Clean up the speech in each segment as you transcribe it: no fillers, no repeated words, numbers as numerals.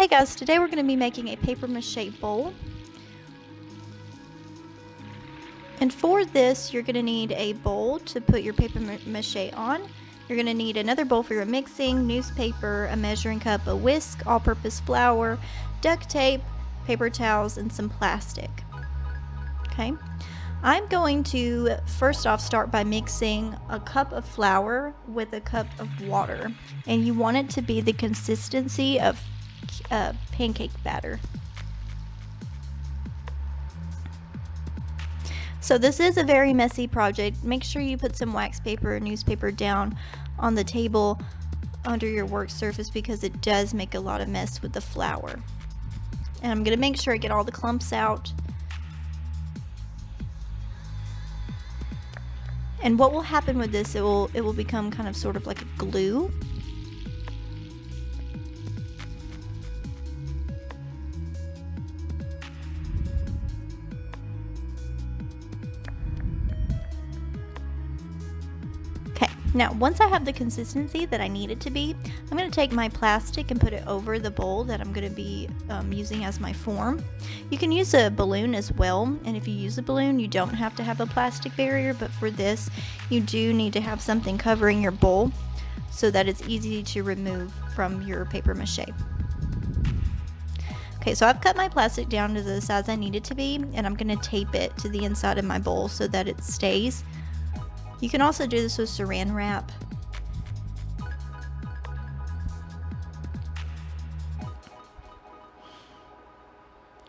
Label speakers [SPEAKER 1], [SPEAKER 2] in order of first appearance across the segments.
[SPEAKER 1] Hey guys, today we're going to be making a paper mache bowl. And for this, you're going to need a bowl to put your paper mache on. You're going to need another bowl for your mixing, newspaper, a measuring cup, a whisk, all-purpose flour, duct tape, paper towels, and some plastic. Okay, I'm going to first off start by mixing a cup of flour with a cup of water, and you want it to be the consistency of pancake batter. So this is a very messy project. Make sure you put some wax paper or newspaper down on the table under your work surface because it does make a lot of mess with the flour. And I'm going to make sure I get all the clumps out. And what will happen with this, it will become kind of sort of like a glue. Now, once I have the consistency that I need it to be, I'm going to take my plastic and put it over the bowl that I'm going to be using as my form. You can use a balloon as well, and if you use a balloon, you don't have to have a plastic barrier, but for this, you do need to have something covering your bowl so that it's easy to remove from your paper mache. Okay, so I've cut my plastic down to the size I need it to be, and I'm going to tape it to the inside of my bowl so that it stays. You can also do this with saran wrap.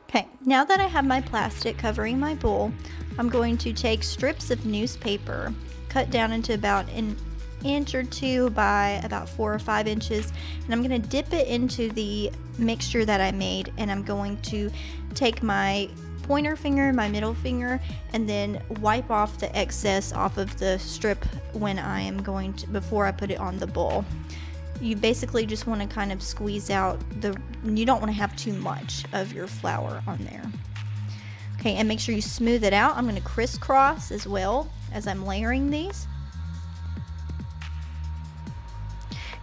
[SPEAKER 1] Okay, now that I have my plastic covering my bowl, I'm going to take strips of newspaper, cut down into about an inch or two by about 4 or 5 inches, and I'm going to dip it into the mixture that I made, and I'm going to take my pointer finger, my middle finger, and then wipe off the excess off of the strip when I am going to, before I put it on the bowl. You basically just want to kind of squeeze out you don't want to have too much of your flour on there. Okay, and make sure you smooth it out. I'm going to crisscross as well as I'm layering these.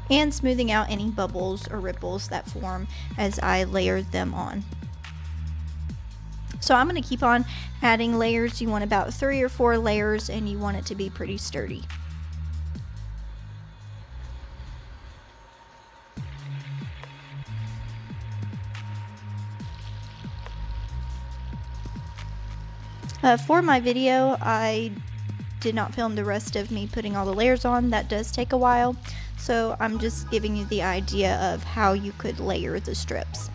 [SPEAKER 1] And smoothing out any bubbles or ripples that form as I layer them on. So I'm going to keep on adding layers. You want about 3 or 4 layers, and you want it to be pretty sturdy. For my video, I did not film the rest of me putting all the layers on. That does take a while. So I'm just giving you the idea of how you could layer the strips.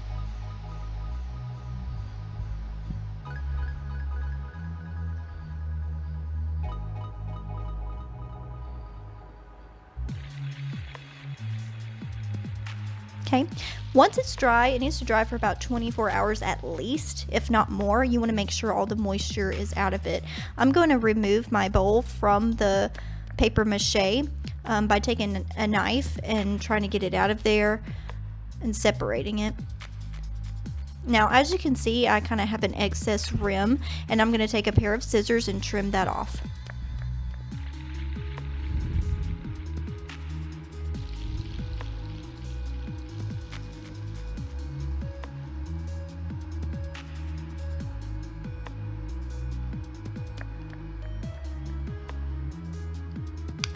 [SPEAKER 1] Okay, once it's dry, it needs to dry for about 24 hours at least, if not more. You want to make sure all the moisture is out of it. I'm going to remove my bowl from the paper mache by taking a knife and trying to get it out of there and separating it. Now, as you can see, I kind of have an excess rim, and I'm going to take a pair of scissors and trim that off.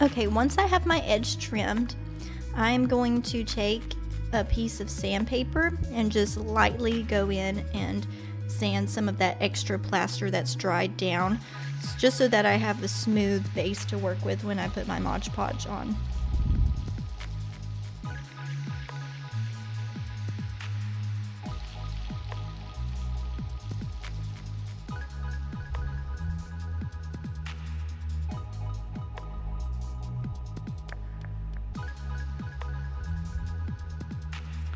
[SPEAKER 1] Okay, once I have my edge trimmed, I'm going to take a piece of sandpaper and just lightly go in and sand some of that extra plaster that's dried down, just so that I have a smooth base to work with when I put my Mod Podge on.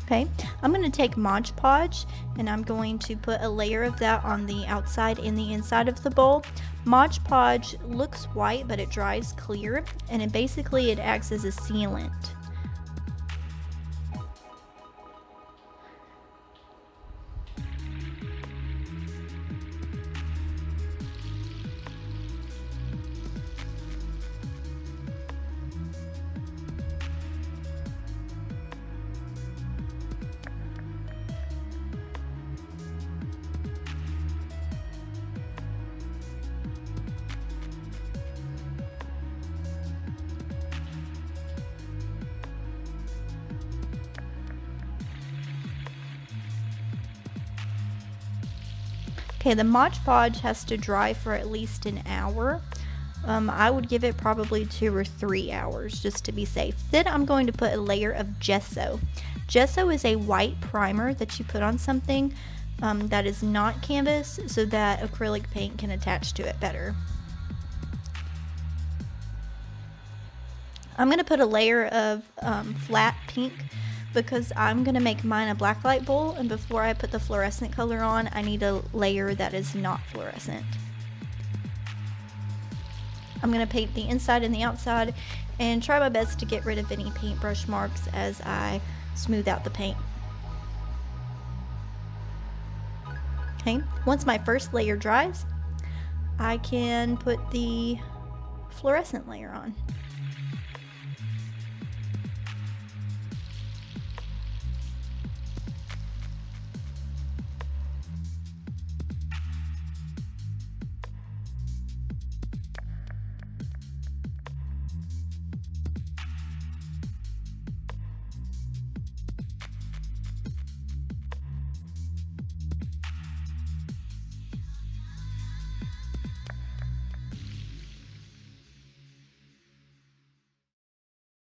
[SPEAKER 1] Okay, I'm going to take Mod Podge and I'm going to put a layer of that on the outside and the inside of the bowl. Mod Podge looks white, but it dries clear, and it basically acts as a sealant. Okay, the Mod Podge has to dry for at least an hour. I would give it probably 2 or 3 hours just to be safe. Then I'm going to put a layer of gesso. Gesso is a white primer that you put on something that is not canvas so that acrylic paint can attach to it better. I'm going to put a layer of flat pink because I'm going to make mine a blacklight bowl, and before I put the fluorescent color on, I need a layer that is not fluorescent. I'm going to paint the inside and the outside and try my best to get rid of any paintbrush marks as I smooth out the paint. Okay, once my first layer dries, I can put the fluorescent layer on.